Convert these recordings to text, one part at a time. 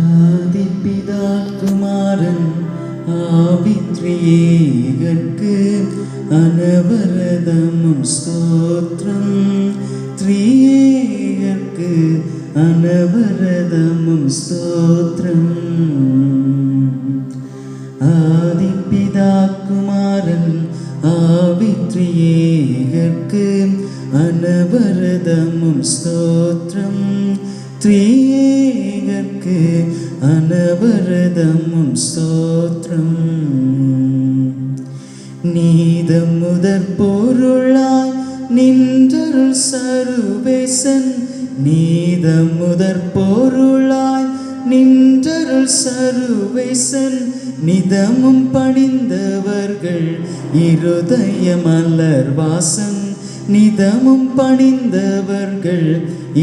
ஆதிபிதா குமாரன் ஆவித்ரியேகர்க்கு அனவரதமும் ஸ்தோத்திரம். த்ரியேகர்க்கு அனவரதமும் ஸ்தோத்திரம். ஆதிபிதா குமாரன் ஆவித்ரியேகர்க்கு அனவரதமும் ஸ்தோத்திரம். த்ரியேகர்க்கு அனவரதமும் ஸ்தோத்திரம். நீதம் முதற் பொருளாய் நின்றருள் சர்வேசன். நீதம் முதற் பொருளாய் நின்றருள் சர்வேசன். நிதமும் பணிந்தவர்கள் இருதய மலர் வாசன். நிதமும் பணிந்தவர்கள்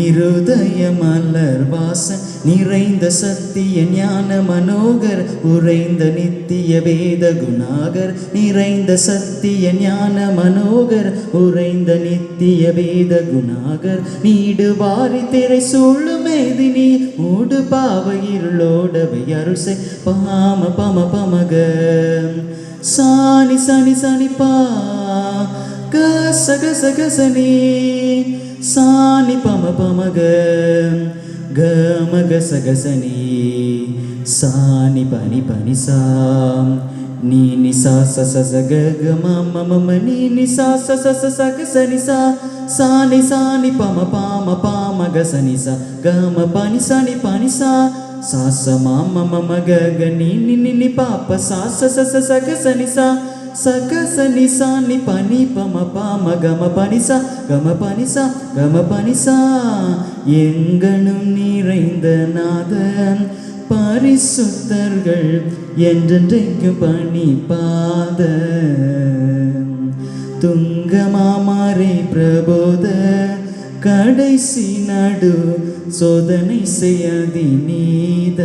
இருதய மலர் வாசன். நிறைந்த சத்திய ஞான மனோகர் உறைந்த நித்திய வேத குணாகர். நிறைந்த சத்திய ஞான மனோகர் உறைந்த நித்திய வேத குணாகர். நீடு வாரி திரை சூழுமேதி நீ மூடு பாவ இருளோடவை அருசை பாம பம பமக சாணி சனி சனி பா சக சக சனி சாணி பம பமக கமக சக சனி சாணி பனி பனி சாம் நீ நிசா சச சக கம மம நீ நிசா சச சக சனி சா சாணி சாணி பம பாம பாமக சனி சா கம பனி சாணி பனி சா சாச மாம மம கக நீ நி பாப்ப சாச சச சக சனி சா சக சனி சாணி பனி பம பாம கம பனிசா கம பனிசா கம பனிசா. எங்கனும் நிறைந்த நாதன் பரிசுத்தர்கள் என்றென்றைக்கும் பணி பாத துங்கமாமாரை பிரபோத கடைசி நடு சோதனை செய்யதி நீத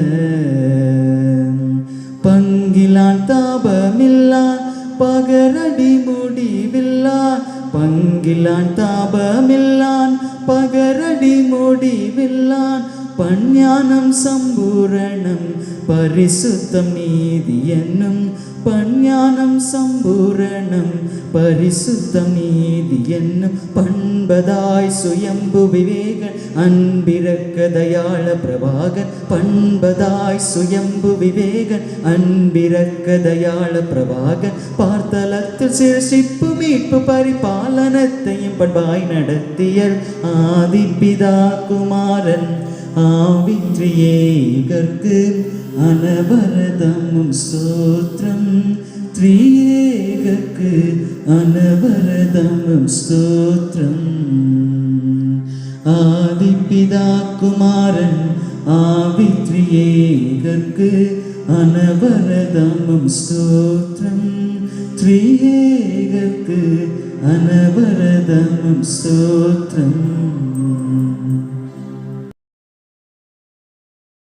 பங்கிலான் தாபமில்லான் பகரடி முடிவில்லான். பங்கிலான் தாபமில்லான் பகரடி முடிவில்லான். பஞ்ஞானம் சம்பூரணம் பரிசுத்தம் நீதி என்னும். பஞ்ஞானம் சம்பூரணம் பரிசுத்தம் நீதி என்னும். பண்பதாய் சுயம்பு விவேகன் அன்பிறக்க தயாள பிரபாகன். பண்பதாய் சுயம்பு விவேகன் அன்பிறக்க தயாள பிரபாகன். பார்த்தலத்தில் சிருஷ்டிப்பு மீட்பு பரிபாலனத்தையும் பண்பாய் நடத்தியர் ஆதிபிதா குமாரன் ஆவித்ரியேகர்க்கு அனவரதமும் ஸ்தோத்திரம். த்ரியேகர்க்கு அனவரதமும் ஸ்தோத்திரம். ஆதிபிதா குமாரன் ஆவித்ரியேகர்க்கு அனவரதமும் ஸ்தோத்திரம். த்ரியேகர்க்கு அனவரதமும் ஸ்தோத்திரம்.